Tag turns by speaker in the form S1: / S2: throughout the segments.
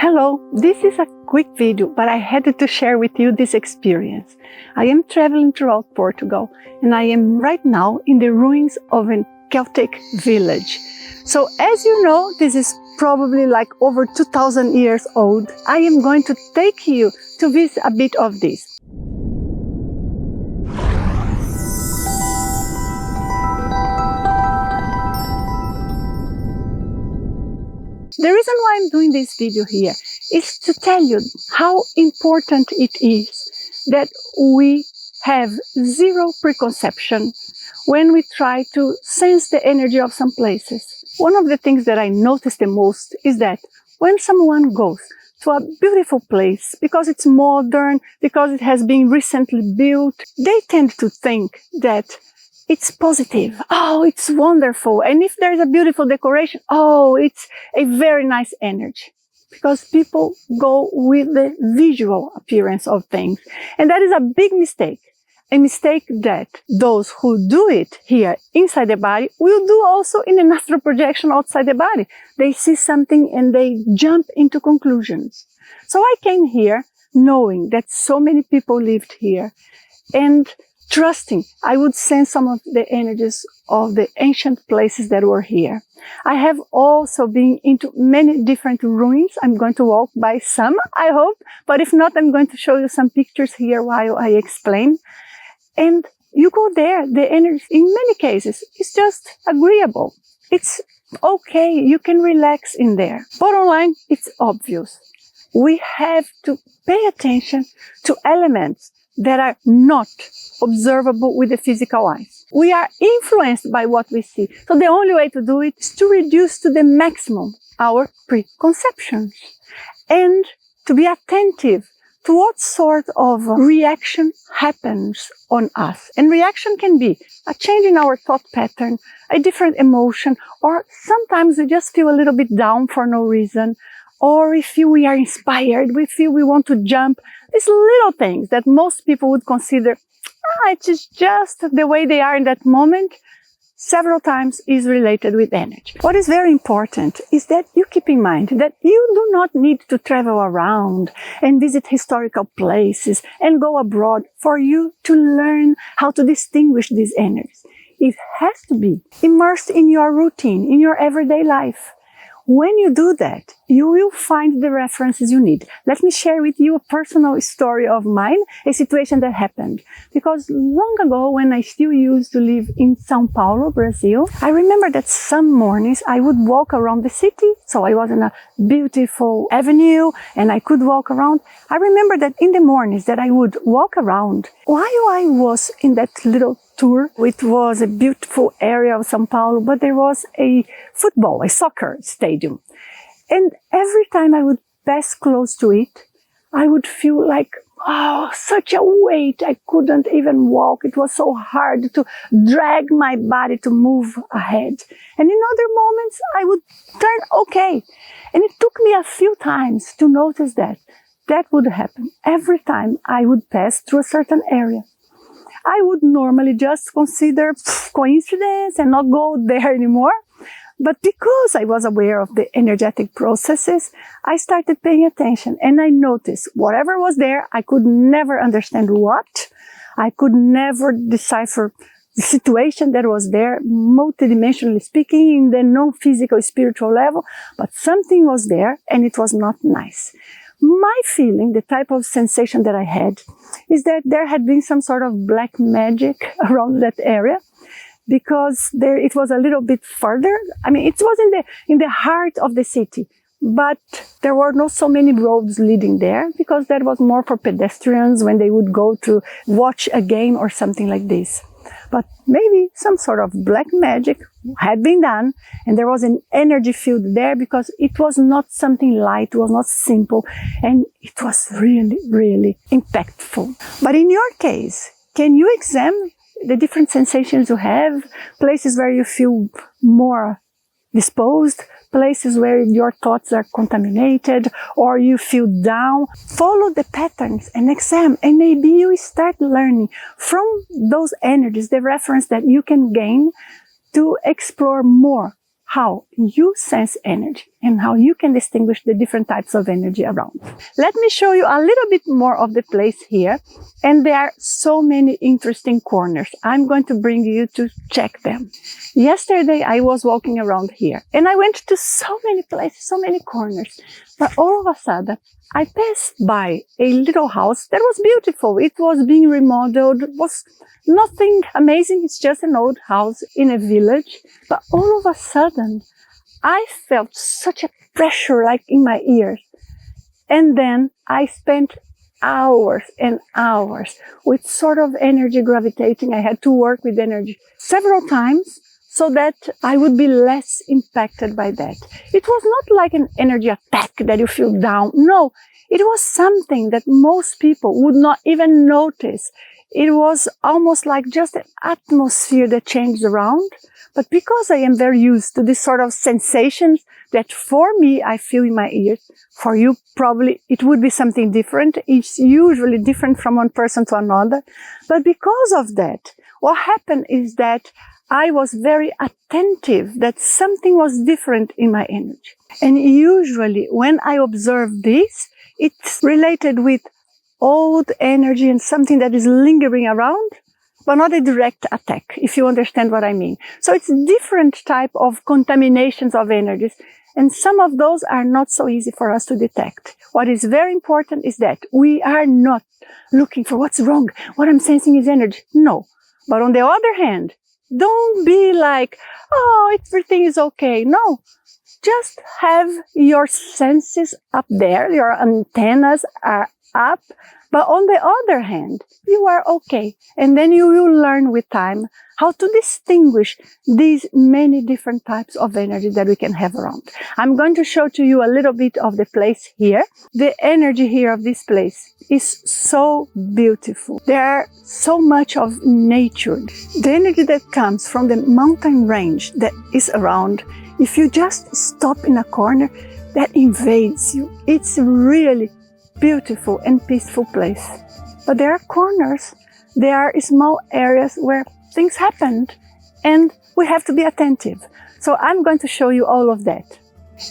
S1: Hello, this is a quick video, but I had to share with you this experience. I am traveling throughout Portugal and I am right now in the ruins of a Celtic village. So as you know, this is probably like over 2000 years old. I am going to take you to visit a bit of this. The reason why I'm doing this video here is to tell you how important it is that we have zero preconception when we try to sense the energy of some places. One of the things that I notice the most is that when someone goes to a beautiful place, because it's modern, because it has been recently built, they tend to think that it's positive. Oh, it's wonderful. And if there's a beautiful decoration, oh, it's a very nice energy. Because people go with the visual appearance of things. And that is a big mistake. A mistake that those who do it here inside the body will do also in an astral projection outside the body. They see something and they jump into conclusions. So I came here knowing that so many people lived here and trusting I would sense some of the energies of the ancient places that were here. I have also been into many different ruins. I'm going to walk by some, I hope, but if not, I'm going to show you some pictures here while I explain. And you go there, the energy in many cases is just agreeable. It's okay, you can relax in there. Bottom line, it's obvious. We have to pay attention to elements that are not observable with the physical eyes. We are influenced by what we see. So the only way to do it is to reduce to the maximum our preconceptions and to be attentive to what sort of reaction happens on us. And reaction can be a change in our thought pattern, a different emotion, or sometimes we just feel a little bit down for no reason, or we feel we are inspired, we feel we want to jump. These little things that most people would consider, it's just the way they are in that moment, several times is related with energy. What is very important is that you keep in mind that you do not need to travel around and visit historical places and go abroad for you to learn how to distinguish these energies. It has to be immersed in your routine, in your everyday life. When you do that, you will find the references you need. Let me share with you a personal story of mine, a situation that happened. Because long ago, when I still used to live in São Paulo, Brazil, I remember that some mornings I would walk around the city. So I was in a beautiful avenue and I could walk around. I remember that in the mornings that I would walk around, while I was in that little tour, it was a beautiful area of São Paulo, but there was a soccer stadium. And every time I would pass close to it, I would feel like, oh, such a weight. I couldn't even walk. It was so hard to drag my body to move ahead. And in other moments, I would turn okay. And it took me a few times to notice that would happen every time I would pass through a certain area. I would normally just consider coincidence and not go there anymore. But because I was aware of the energetic processes, I started paying attention and I noticed whatever was there, I could never understand what. I could never decipher the situation that was there, multidimensionally speaking, in the non-physical spiritual level, but something was there and it was not nice. My feeling, the type of sensation that I had, is that there had been some sort of black magic around that area, because it was a little bit further. I mean, it was in the heart of the city, but there were not so many roads leading there, because that was more for pedestrians when they would go to watch a game or something like this. But maybe some sort of black magic had been done, and there was an energy field there, because it was not something light, it was not simple, and it was really, really impactful. But in your case, can you examine the different sensations you have, places where you feel more disposed, places where your thoughts are contaminated or you feel down? Follow the patterns and examine, and maybe you start learning from those energies, the reference that you can gain to explore more how you sense energy. and how you can distinguish the different types of energy around. Let me show you a little bit more of the place here. And there are so many interesting corners. I'm going to bring you to check them. Yesterday, I was walking around here and I went to so many places, so many corners. But all of a sudden, I passed by a little house that was beautiful. It was being remodeled. It was nothing amazing. It's just an old house in a village. But all of a sudden, I felt such a pressure like in my ears. And then I spent hours and hours with sort of energy gravitating. I had to work with energy several times so that I would be less impacted by that. It was not like an energy attack that you feel down. No, it was something that most people would not even notice. It was almost like just an atmosphere that changed around. But because I am very used to this sort of sensations that for me, I feel in my ears, for you, probably it would be something different. It's usually different from one person to another. But because of that, what happened is that I was very attentive that something was different in my energy. And usually when I observe this, it's related with old energy and something that is lingering around, but not a direct attack, if you understand what I mean. So it's different type of contaminations of energies, and some of those are not so easy for us to detect. What is very important is that we are not looking for what's wrong, what I'm sensing is energy. No. But on the other hand, don't be like, oh, everything is okay. No. Just have your senses up there, your antennas are up, but on the other hand, you are okay. And then you will learn with time how to distinguish these many different types of energy that we can have around. I'm going to show to you a little bit of the place here. The energy here of this place is so beautiful. There are so much of nature. The energy that comes from the mountain range that is around, if you just stop in a corner, that invades you. It's really beautiful and peaceful place. But there are corners, there are small areas where things happened and we have to be attentive. So I'm going to show you all of that.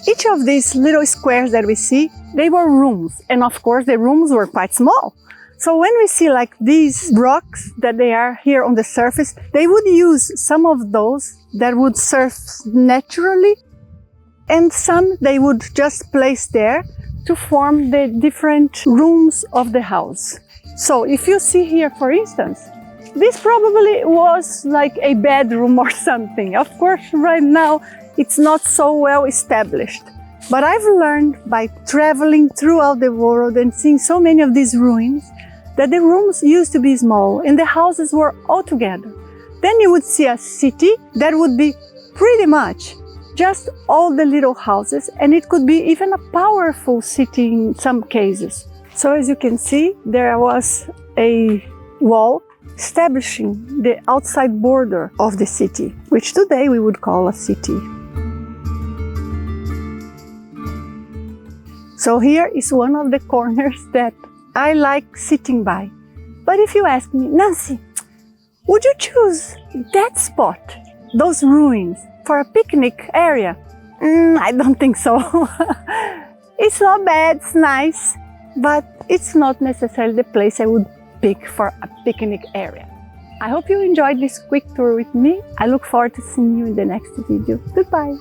S1: Each of these little squares that we see, they were rooms. And of course the rooms were quite small. So when we see like these rocks that they are here on the surface, they would use some of those that would surface naturally and some they would just place there to form the different rooms of the house. So if you see here, for instance, this probably was like a bedroom or something. Of course, right now, it's not so well established. But I've learned by traveling throughout the world and seeing so many of these ruins that the rooms used to be small and the houses were all together. Then you would see a city that would be pretty much just all the little houses, and it could be even a powerful city in some cases. So as you can see, there was a wall establishing the outside border of the city, which today we would call a city. So here is one of the corners that I like sitting by. But if you ask me, Nancy, would you choose that spot, those ruins, for a picnic area? I don't think so. It's not bad, it's nice, but it's not necessarily the place I would pick for a picnic area. I hope you enjoyed this quick tour with me. I look forward to seeing you in the next video. Goodbye.